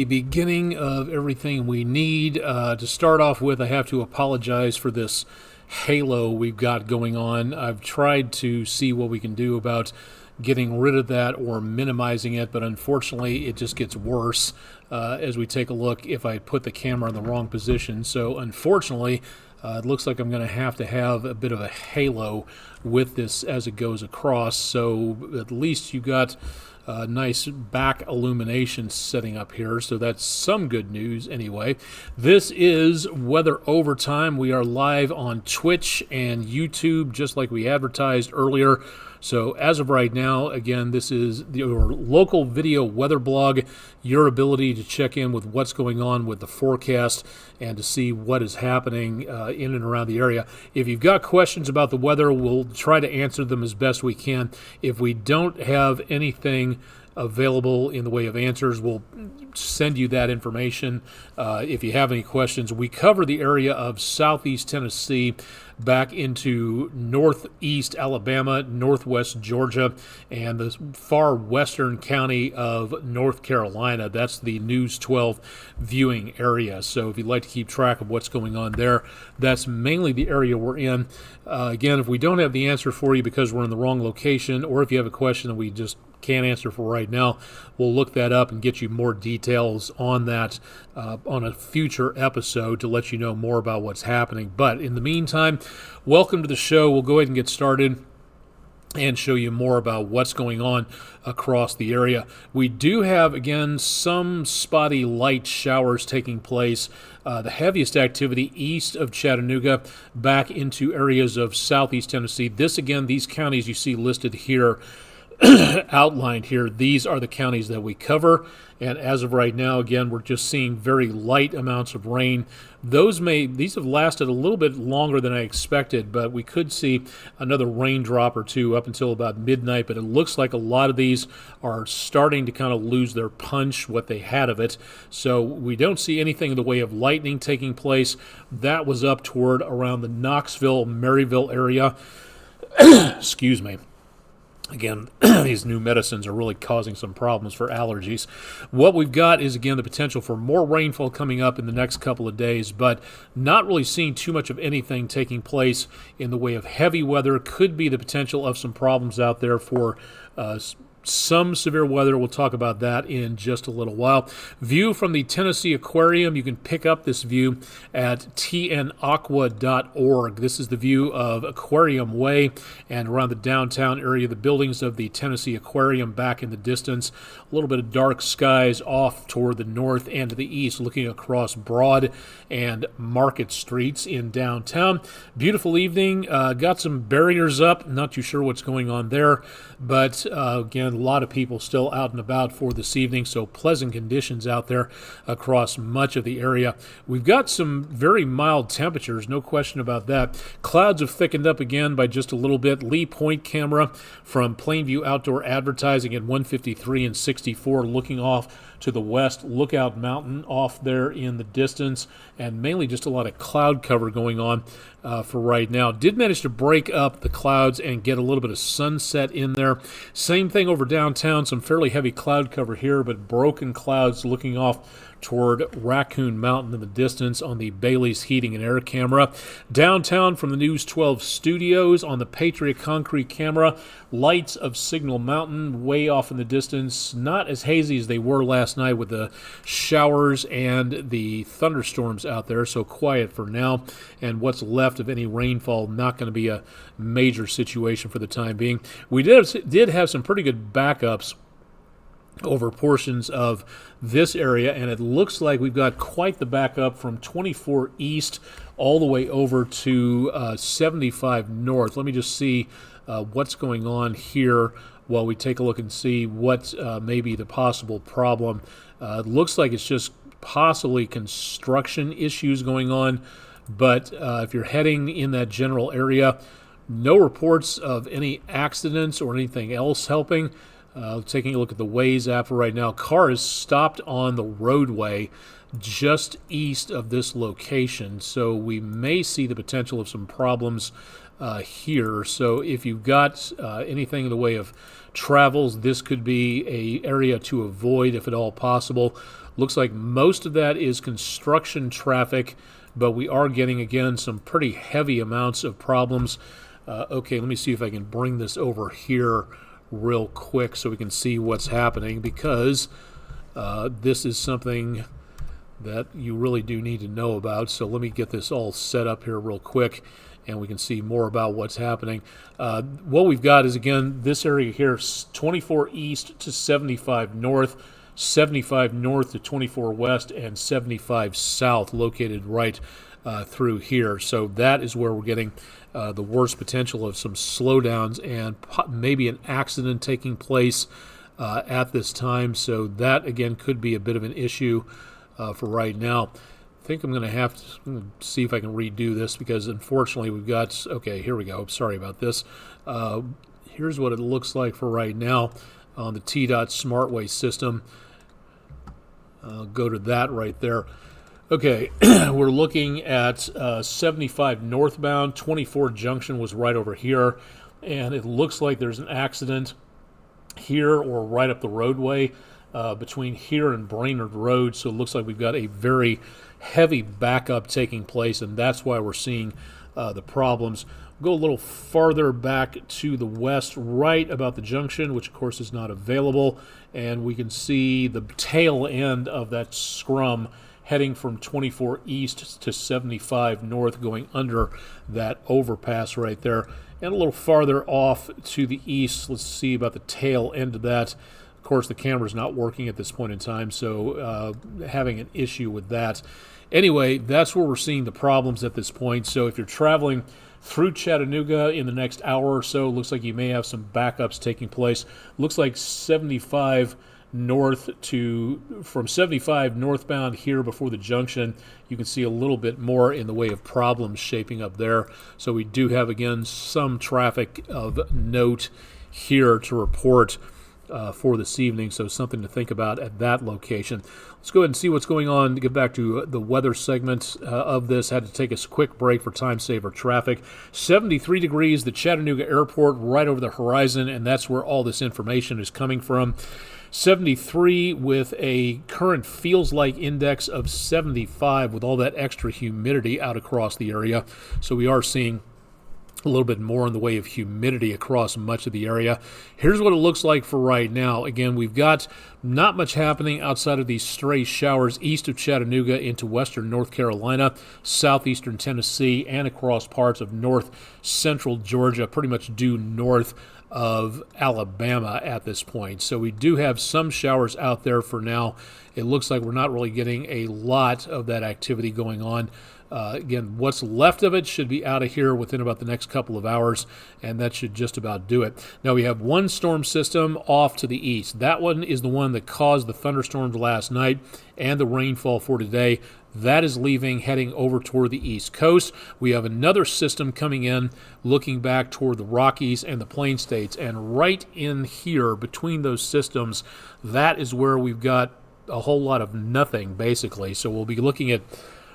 The beginning of everything we need. To start off with, I have to apologize for this halo we've got going on. I've tried to see what we can do about getting rid of that or minimizing it, but unfortunately it just gets worse as we take a look if I put the camera in the wrong position. So unfortunately, it looks like I'm going to have a bit of a halo with this as it goes across. So at least you got nice back illumination setting up here, so that's some good news anyway. This is Weather Overtime. We are live on Twitch and YouTube just like we advertised earlier. So as of right now, again, this is your local video weather blog, your ability to check in with what's going on with the forecast and to see what is happening in and around the area. If you've got questions about the weather, we'll try to answer them as best we can. If we don't have anything available in the way of answers, we'll send you that information. If you have any questions, we cover the area of southeast Tennessee back into northeast Alabama, northwest Georgia, and the far western county of North Carolina. That's the News 12 viewing area. So if you'd like to keep track of what's going on there, that's mainly the area we're in. Again, if we don't have the answer for you because we're in the wrong location, or if you have a question that we just can't answer for right now, we'll look that up and get you more details on that on a future episode to let you know more about what's happening. But in the meantime, welcome to the show. We'll go ahead and get started and show you more about what's going on across the area. We do have, again, some spotty light showers taking place. The heaviest activity east of Chattanooga back into areas of southeast Tennessee. These counties you see listed here outlined here, these are the counties that we cover, and as of right now, again, we're just seeing very light amounts of rain. These have lasted a little bit longer than I expected, but we could see another raindrop or two up until about midnight, but it looks like a lot of these are starting to kind of lose their punch, what they had of it. So we don't see anything in the way of lightning taking place. That was up toward around the Knoxville, Maryville area. Excuse me. Again, these new medicines are really causing some problems for allergies. What we've got is, again, the potential for more rainfall coming up in the next couple of days, but not really seeing too much of anything taking place in the way of heavy weather. Could be the potential of some problems out there for some severe weather. We'll talk about that in just a little while. View from the Tennessee Aquarium. You can pick up this view at tnaqua.org. This is the view of Aquarium Way and around the downtown area, the buildings of the Tennessee Aquarium back in the distance. A little bit of dark skies off toward the north and to the east, looking across Broad and Market Streets in downtown. Beautiful evening. Got some barriers up. Not too sure what's going on there, but again, a lot of people still out and about for this evening, so pleasant conditions out there across much of the area. We've got some very mild temperatures, no question about that. Clouds have thickened up again by just a little bit. Lee Point camera from Plainview Outdoor Advertising at 153 and 64, looking off to the west. Lookout Mountain off there in the distance, and mainly just a lot of cloud cover going on for right now. Did manage to break up the clouds and get a little bit of sunset in there. Same thing over downtown, some fairly heavy cloud cover here, but broken clouds looking off toward Raccoon Mountain in the distance on the Bailey's Heating and Air camera. Downtown from the News 12 studios on the Patriot Concrete camera, lights of Signal Mountain way off in the distance, not as hazy as they were last night with the showers and the thunderstorms out there, so quiet for now, and what's left of any rainfall not going to be a major situation for the time being. We did have some pretty good backups over portions of this area, and it looks like we've got quite the backup from 24 east all the way over to 75 north. Let me just see what's going on here while we take a look and see what may be the possible problem. It looks like it's just possibly construction issues going on, but if you're heading in that general area, no reports of any accidents or anything else helping. Taking a look at the Waze app right now, car is stopped on the roadway just east of this location, so we may see the potential of some problems here. So if you've got anything in the way of travels, this could be a area to avoid if at all possible. Looks like most of that is construction traffic, but we are getting, again, some pretty heavy amounts of problems. Okay, let me see if I can bring this over here real quick so we can see what's happening, because this is something that you really do need to know about. So let me get this all set up here real quick, and we can see more about what's happening. What we've got is, again, this area here, 24 east to 75 north, 75 north to 24 west, and 75 south, located right through here. So that is where we're getting the worst potential of some slowdowns and maybe an accident taking place at this time. So that, again, could be a bit of an issue for right now. I think I'm going to have to see if I can redo this, because unfortunately we've got, okay, here we go. Sorry about this. Here's what it looks like for right now on the T-Dot SmartWay system. I'll go to that right there. Okay, we're looking at 75 northbound. 24 junction was right over here, and it looks like there's an accident here or right up the roadway between here and Brainerd Road. So it looks like we've got a very heavy backup taking place, and that's why we're seeing the problems. Go a little farther back to the west, right about the junction, which of course is not available, and we can see the tail end of that scrum heading from 24 east to 75 north, going under that overpass right there. And a little farther off to the east, let's see about the tail end of that. Of course, the camera's not working at this point in time, so having an issue with that. Anyway, that's where we're seeing the problems at this point. So if you're traveling through Chattanooga in the next hour or so, looks like you may have some backups taking place. Looks like 75 north from 75 northbound here before the junction, you can see a little bit more in the way of problems shaping up there. So we do have, again, some traffic of note here to report for this evening, so something to think about at that location. Let's go ahead and see what's going on. To get back to the weather segment of this, had to take a quick break for time saver traffic. 73 degrees, the Chattanooga airport right over the horizon, and that's where all this information is coming from. 73 with a current feels like index of 75 with all that extra humidity out across the area. So we are seeing a little bit more in the way of humidity across much of the area. Here's what it looks like for right now. Again, we've got not much happening outside of these stray showers east of Chattanooga into western North Carolina, southeastern Tennessee, and across parts of north central Georgia, pretty much due north of Alabama at this point. So we do have some showers out there for now. It looks like we're not really getting a lot of that activity going on. Again, what's left of it should be out of here within about the next couple of hours, and that should just about do it. Now, we have one storm system off to the east. That one is the one that caused the thunderstorms last night and the rainfall for today. That is leaving, heading over toward the east coast. We have another system coming in, looking back toward the Rockies and the Plain States, and right in here between those systems, that is where we've got a whole lot of nothing, basically. So we'll be looking at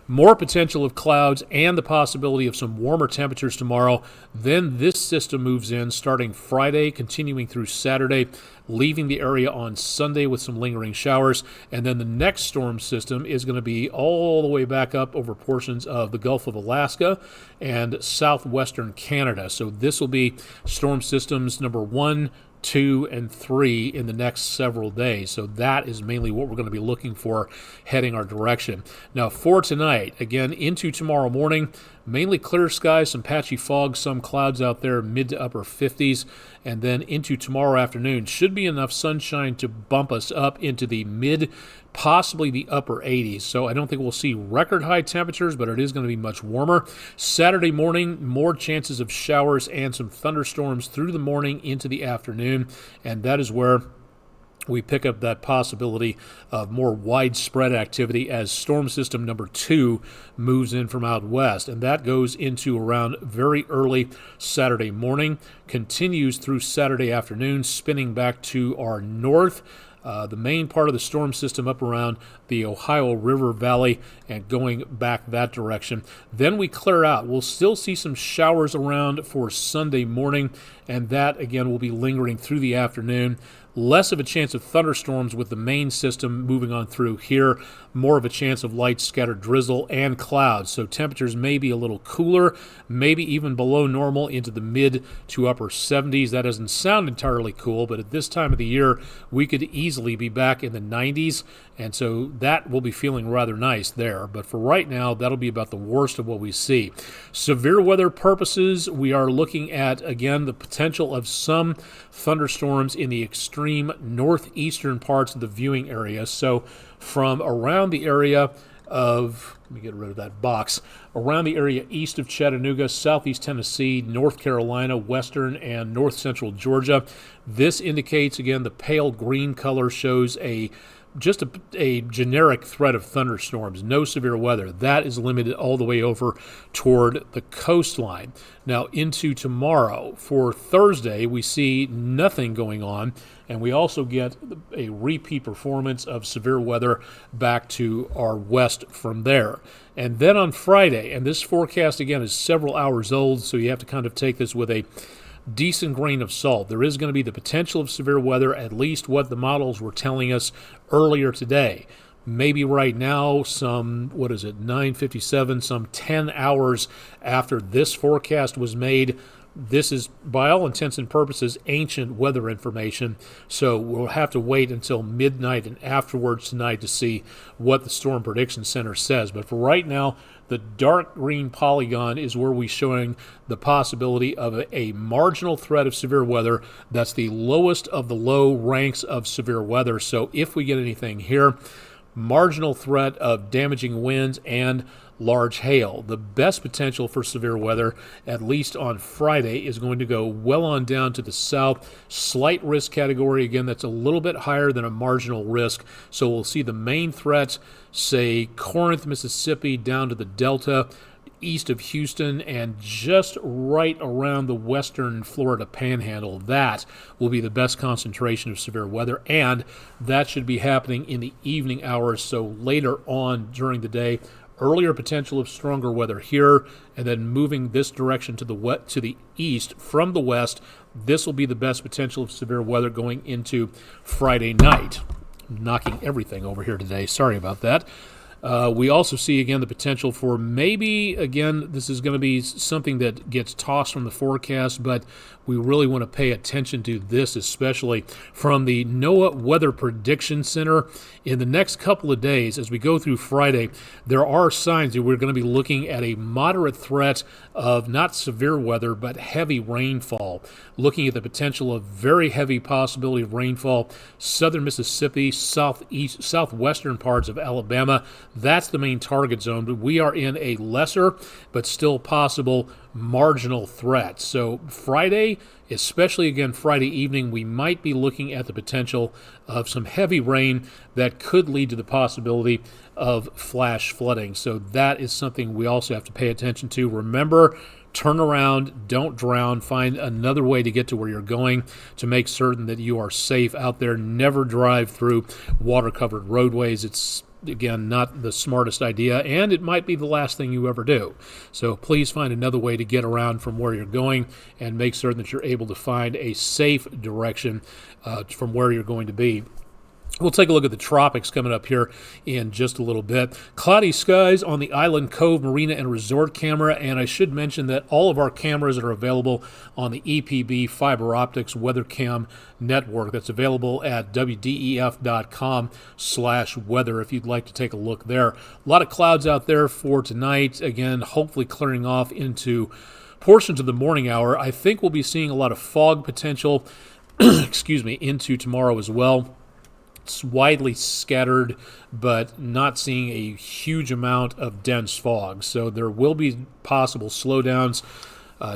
more potential of clouds and the possibility of some warmer temperatures tomorrow. Then this system moves in starting Friday, continuing through Saturday, leaving the area on Sunday with some lingering showers. And then the next storm system is going to be all the way back up over portions of the Gulf of Alaska and southwestern Canada. So this will be storm systems number 1, 2, and 3 in the next several days. So that is mainly what we're going to be looking for heading our direction. Now for tonight, again into tomorrow morning, mainly clear skies, some patchy fog, some clouds out there, mid to upper 50s, and then into tomorrow afternoon should be enough sunshine to bump us up into the mid, possibly the upper 80s. So I don't think we'll see record high temperatures, but it is going to be much warmer. Saturday morning, more chances of showers and some thunderstorms through the morning into the afternoon, and that is where we pick up that possibility of more widespread activity as storm system number 2 moves in from out west. And that goes into around very early Saturday morning, continues through Saturday afternoon, spinning back to our north. The main part of the storm system up around the Ohio River Valley and going back that direction. Then we clear out. We'll still see some showers around for Sunday morning, and that, again, will be lingering through the afternoon, less of a chance of thunderstorms with the main system moving on through here, more of a chance of light scattered drizzle and clouds. So temperatures may be a little cooler, maybe even below normal into the mid to upper 70s. That doesn't sound entirely cool, but at this time of the year, we could easily be back in the 90s, and so that will be feeling rather nice there. But for right now, that'll be about the worst of what we see. Severe weather purposes, we are looking at, again, the potential of some thunderstorms in the extreme northeastern parts of the viewing area. So from around the area of, let me get rid of that box, around the area east of Chattanooga, southeast Tennessee, North Carolina, western and north central Georgia. This indicates, again, the pale green color shows just a generic threat of thunderstorms, no severe weather. That is limited all the way over toward the coastline. Now into tomorrow, for Thursday, we see nothing going on, and we also get a repeat performance of severe weather back to our west from there. And then on Friday, and this forecast again is several hours old, so you have to kind of take this with a decent grain of salt. There is going to be the potential of severe weather, at least what the models were telling us earlier today. Maybe right now, some, 9:57, some 10 hours after this forecast was made. This is, by all intents and purposes, ancient weather information, so we'll have to wait until midnight and afterwards tonight to see what the Storm Prediction Center says. But for right now, the dark green polygon is where we're showing the possibility of a marginal threat of severe weather. That's the lowest of the low ranks of severe weather. So if we get anything here, marginal threat of damaging winds and large hail. The best potential for severe weather, at least on Friday, is going to go well on down to the south. Slight risk category, again, that's a little bit higher than a marginal risk. So we'll see the main threats, say Corinth, Mississippi, down to the Delta, east of Houston, and just right around the western Florida panhandle. That will be the best concentration of severe weather, and that should be happening in the evening hours, so later on during the day. Earlier potential of stronger weather here, and then moving this direction to the east from the west. This will be the best potential of severe weather going into Friday night. I'm knocking everything over here today. Sorry about that. We also see, again, the potential for maybe, again, this is going to be something that gets tossed from the forecast, but we really want to pay attention to this, especially from the NOAA Weather Prediction Center. In the next couple of days, as we go through Friday, there are signs that we're going to be looking at a moderate threat of not severe weather, but heavy rainfall. Looking at the potential of very heavy possibility of rainfall, southern Mississippi, southwestern parts of Alabama. That's the main target zone, but we are in a lesser but still possible marginal threat. So Friday, especially again Friday evening, we might be looking at the potential of some heavy rain that could lead to the possibility of flash flooding. So that is something we also have to pay attention to. Remember, turn around, don't drown, find another way to get to where you're going to make certain that you are safe out there. Never drive through water-covered roadways. It's, again, not the smartest idea, and it might be the last thing you ever do. So please find another way to get around from where you're going and make certain that you're able to find a safe direction from where you're going to be. We'll take a look at the tropics coming up here in just a little bit. Cloudy skies on the Island Cove Marina and Resort camera, and I should mention that all of our cameras are available on the EPB Fiber Optics WeatherCam network. That's available at wdef.com/weather if you'd like to take a look there. A lot of clouds out there for tonight. Again, hopefully clearing off into portions of the morning hour. I think we'll be seeing a lot of fog potential into tomorrow as well. It's widely scattered, but not seeing a huge amount of dense fog. So there will be possible slowdowns.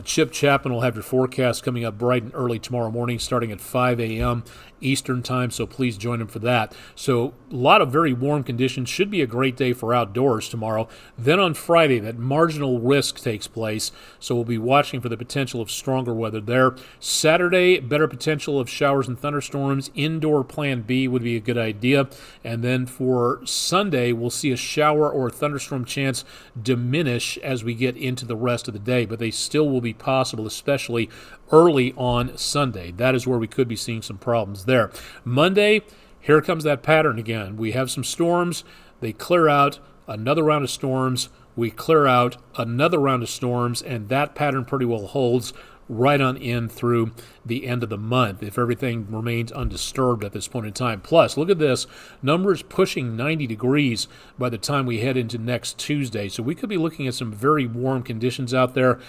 Chip Chapman will have your forecast coming up bright and early tomorrow morning, starting at 5 a.m. Eastern time, so please join him for that. So a lot of very warm conditions. Should be a great day for outdoors tomorrow. Then on Friday, that marginal risk takes place, so we'll be watching for the potential of stronger weather there. Saturday, better potential of showers and thunderstorms. Indoor plan B would be a good idea. And then for Sunday, we'll see a shower or thunderstorm chance diminish as we get into the rest of the day, but they still will be possible, especially early on Sunday. That is where we could be seeing some problems there. Monday, here comes that pattern again. We have some storms. They clear out, another round of storms. We clear out, another round of storms, and that pattern pretty well holds right on in through the end of the month if everything remains undisturbed at this point in time. Plus, look at this, numbers pushing 90 degrees by the time we head into next Tuesday. So we could be looking at some very warm conditions out there.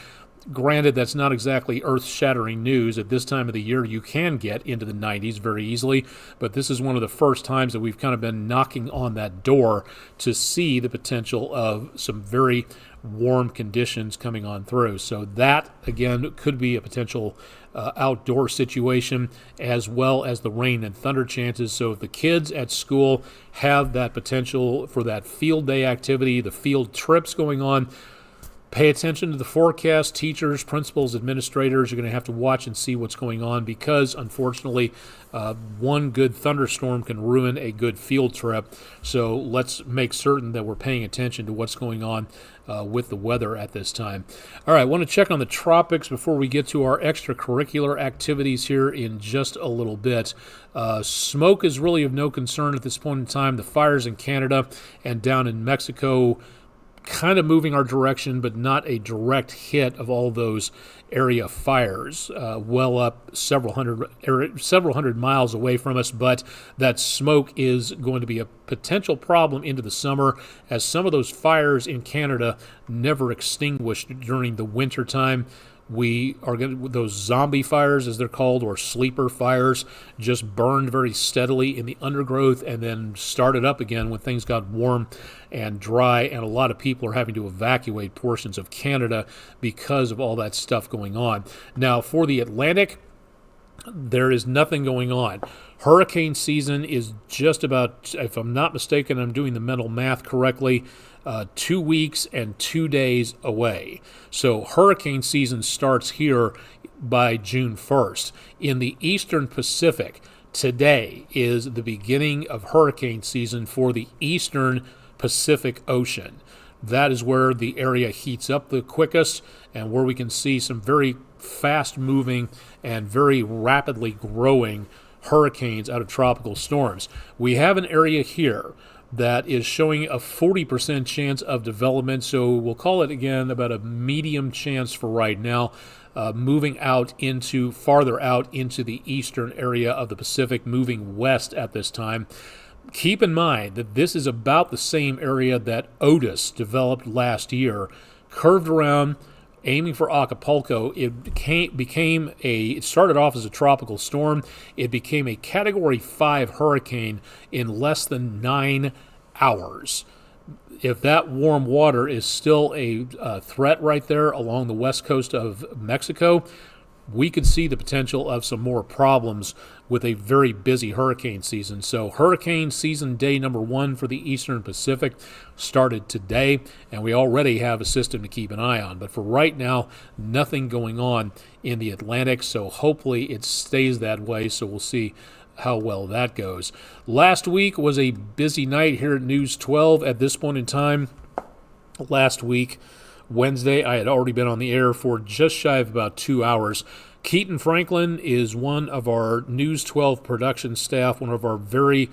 Granted, that's not exactly earth-shattering news. At this time of the year, you can get into the 90s very easily, but this is one of the first times that we've kind of been knocking on that door to see the potential of some very warm conditions coming on through. So that, again, could be a potential outdoor situation, as well as the rain and thunder chances. So if the kids at school have that potential for that field day activity, the field trips going on, pay attention to the forecast. Teachers, principals, administrators are going to have to watch and see what's going on because, unfortunately, one good thunderstorm can ruin a good field trip. So let's make certain that we're paying attention to what's going on with the weather at this time. All right, I want to check on the tropics before we get to our extracurricular activities here in just a little bit. Smoke is really of no concern at this point in time. The fires in Canada and down in Mexico kind of moving our direction, but not a direct hit of all those area fires, well up several hundred miles away from us. But that smoke is going to be a potential problem into the summer, as some of those fires in Canada never extinguished during the winter time. We are going to, those zombie fires, as they're called, or sleeper fires, just burned very steadily in the undergrowth and then started up again when things got warm and dry, and a lot of people are having to evacuate portions of Canada because of all that stuff going on. Now, for the Atlantic, there is nothing going on. Hurricane season is just about, if I'm not mistaken, I'm doing the mental math correctly, 2 weeks and 2 days away. So hurricane season starts here by June 1st. In the Eastern Pacific, today is the beginning of hurricane season for the Eastern Pacific Ocean. That is where the area heats up the quickest and where we can see some very fast-moving and very rapidly growing hurricanes out of tropical storms. We have an area here that is showing a 40% chance of development, so we'll call it again about a medium chance for right now, moving out into farther out into the eastern area of the Pacific, moving west at this time. Keep in mind that this is about the same area that Otis developed last year, curved around, aiming for Acapulco. It started off as a tropical storm. It became a Category 5 hurricane in less than 9 hours. If that warm water is still a threat right there along the west coast of Mexico, we could see the potential of some more problems with a very busy hurricane season. So hurricane season day number 1 for the Eastern Pacific started today, and we already have a system to keep an eye on. But for right now, nothing going on in the Atlantic, so hopefully it stays that way, so we'll see how well that goes. Last week was a busy night here at News 12. At this point in time, last week, Wednesday, I had already been on the air for just shy of about 2 hours. Keaton Franklin is one of our News 12 production staff, one of our very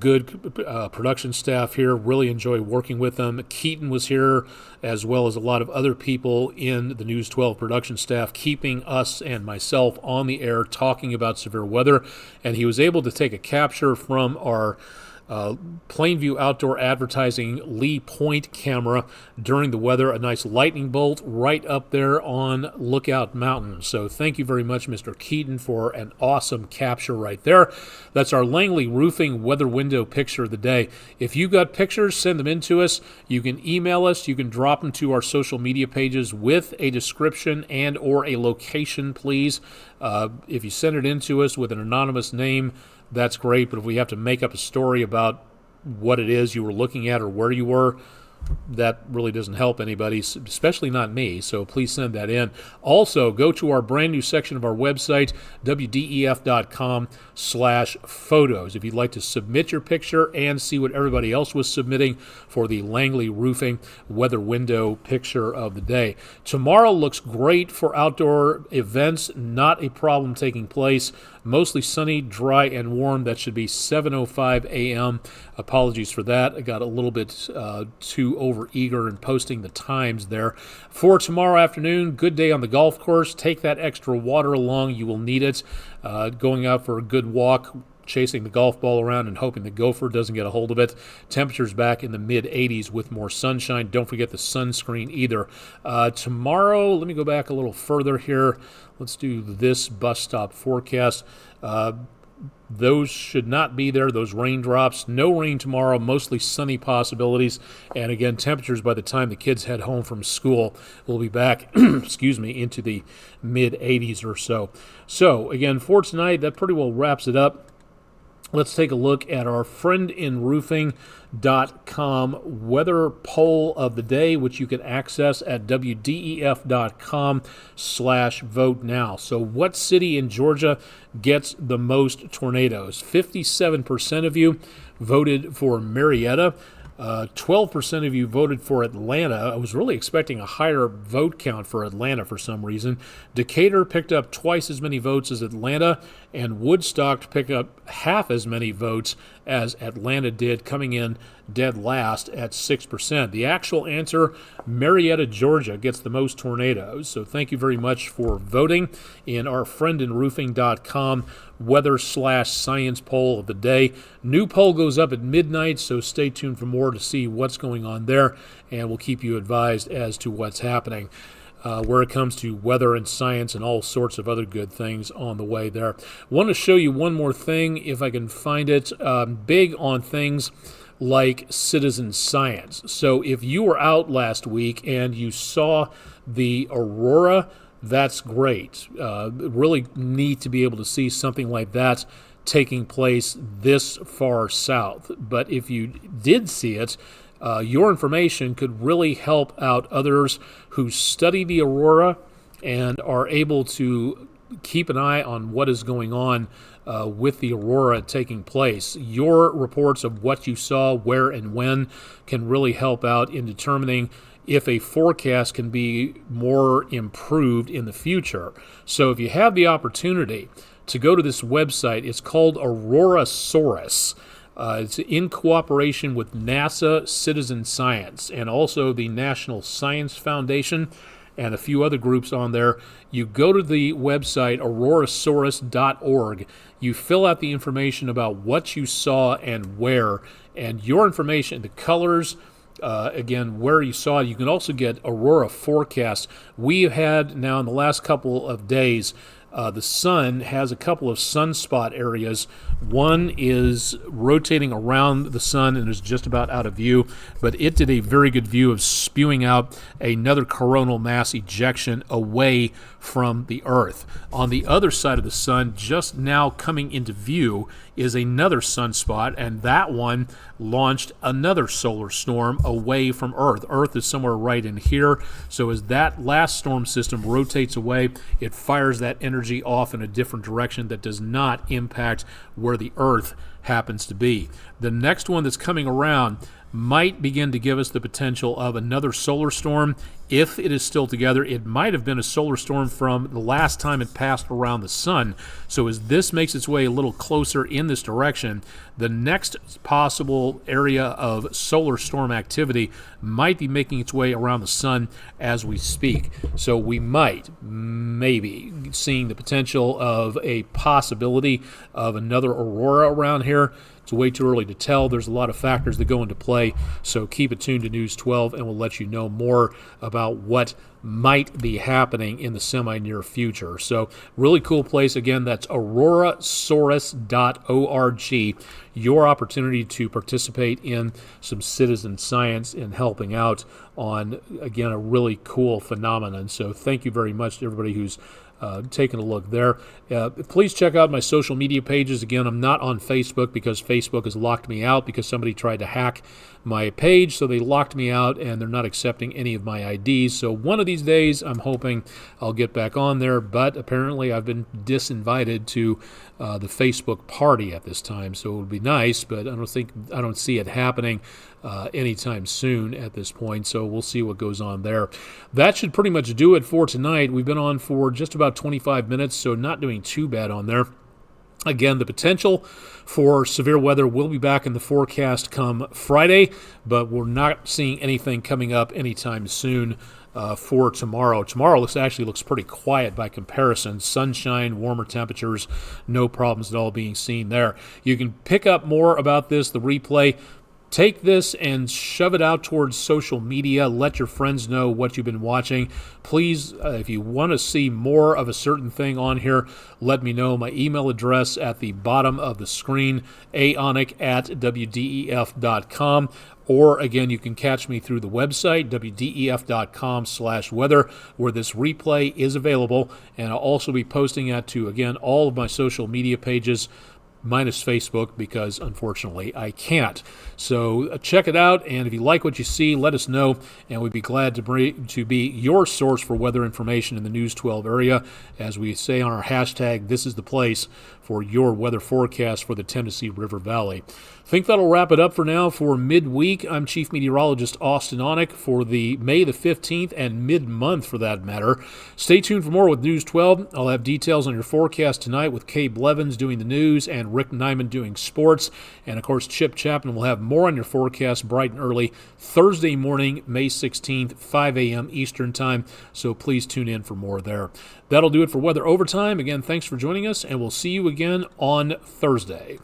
good production staff here. Really enjoy working with them. Keaton was here, as well as a lot of other people in the News 12 production staff, keeping us and myself on the air talking about severe weather. And he was able to take a capture from our Plainview Outdoor Advertising Lee Point camera during the weather, a nice lightning bolt right up there on Lookout Mountain. So thank you very much, Mr. Keaton, for an awesome capture right there. That's our Langley Roofing weather window picture of the day. If you got pictures, send them in to us. You can email us. You can drop them to our social media pages with a description and or a location, please. If you send it in to us with an anonymous name, that's great, but if we have to make up a story about what it is you were looking at or where you were, that really doesn't help anybody, especially not me, so please send that in. Also, go to our brand new section of our website, wdef.com/photos, if you'd like to submit your picture and see what everybody else was submitting for the Langley Roofing weather window picture of the day. Tomorrow looks great for outdoor events, not a problem taking place. Mostly sunny, dry, and warm. That should be 7:05 a.m. Apologies for that. I got a little bit too over-eager in posting the times there. For tomorrow afternoon, good day on the golf course. Take that extra water along. You will need it. Going out for a good walk, chasing the golf ball around and hoping the gopher doesn't get a hold of it. Temperatures back in the mid-80s with more sunshine. Don't forget the sunscreen either. Tomorrow, let me go back a little further here. Let's do this bus stop forecast. Those should not be there, those raindrops. No rain tomorrow, mostly sunny possibilities. And again, temperatures by the time the kids head home from school will be back, excuse me, into the mid-80s or so. So again, for tonight, that pretty well wraps it up. Let's take a look at our friendinroofing.com weather poll of the day, which you can access at wdef.com/vote now. So what city in Georgia gets the most tornadoes? 57% of you voted for Marietta. 12% of you voted for Atlanta. I was really expecting a higher vote count for Atlanta for some reason. Decatur picked up twice as many votes as Atlanta, and Woodstock picked up half as many votes as Atlanta did, coming in dead last at 6%. The actual answer, Marietta, Georgia gets the most tornadoes. So thank you very much for voting in our friendinroofing.com weather/science poll of the day. New poll goes up at midnight, so stay tuned for more to see what's going on there, and we'll keep you advised as to what's happening where it comes to weather and science and all sorts of other good things on the way there. Want to show you one more thing, if I can find it. Big on things like citizen science. So if you were out last week and you saw the aurora, that's great. Really neat to be able to see something like that taking place this far south. But if you did see it, your information could really help out others who study the aurora and are able to keep an eye on what is going on with the aurora taking place. Your reports of what you saw, where and when can really help out in determining if a forecast can be more improved in the future. So if you have the opportunity to go to this website, it's called Aurorasaurus. It's in cooperation with NASA Citizen Science and also the National Science Foundation and a few other groups on there. You go to the website aurorasaurus.org. You fill out the information about what you saw and where, and your information, the colors, again, where you saw it. You can also get aurora forecasts. We have had now in the last couple of days, the sun has a couple of sunspot areas. One is rotating around the sun and is just about out of view, but it did a very good view of spewing out another coronal mass ejection away from the Earth. On the other side of the sun, just now coming into view, is another sunspot, and that one launched another solar storm away from Earth. Earth is somewhere right in here, so as that last storm system rotates away, it fires that energy off in a different direction that does not impact where the Earth happens to be. The next one that's coming around might begin to give us the potential of another solar storm. If it is still together, it might have been a solar storm from the last time it passed around the sun. So as this makes its way a little closer in this direction, the next possible area of solar storm activity might be making its way around the sun as we speak. So we might, maybe, seeing the potential of a possibility of another aurora around here. It's way too early to tell. There's a lot of factors that go into play, so keep it tuned to News 12 and we'll let you know more about what might be happening in the semi-near future. So really cool place. Again, that's aurorasaurus.org. Your opportunity to participate in some citizen science and helping out on, again, a really cool phenomenon. So thank you very much to everybody who's taking a look there. Please check out my social media pages. Again, I'm not on Facebook because Facebook has locked me out because somebody tried to hack my page, so they locked me out and they're not accepting any of my IDs. So one of these days, I'm hoping I'll get back on there, but apparently I've been disinvited to the Facebook party at this time. So it would be nice, but I don't see it happening anytime soon at this point. So we'll see what goes on there. That should pretty much do it for tonight. We've been on for just about 25 minutes, so not doing too bad on there. Again, the potential for severe weather will be back in the forecast come Friday, but we're not seeing anything coming up anytime soon for tomorrow. Tomorrow actually looks pretty quiet by comparison. Sunshine, warmer temperatures, no problems at all being seen there. You can pick up more about this, the replay. Take this and shove it out towards social media. Let your friends know what you've been watching. Please, if you want to see more of a certain thing on here, let me know. My email address at the bottom of the screen, aonek@wdef.com. Or, again, you can catch me through the website, wdef.com/weather, where this replay is available. And I'll also be posting that to, again, all of my social media pages, minus Facebook, because unfortunately I can't. So check it out, and if you like what you see, let us know, and we'd be glad to be your source for weather information in the News 12 area. As we say on our hashtag, this is the place for your weather forecast for the Tennessee River Valley. I think that'll wrap it up for now for midweek. I'm Chief Meteorologist Austen Onek for the May the 15th and mid-month for that matter. Stay tuned for more with News 12. I'll have details on your forecast tonight with Kay Blevins doing the news and Rick Nyman doing sports. And, of course, Chip Chapman will have more on your forecast bright and early Thursday morning, May 16th, 5 a.m. Eastern Time. So please tune in for more there. That'll do it for Weather Overtime. Again, thanks for joining us, and we'll see you again on Thursday.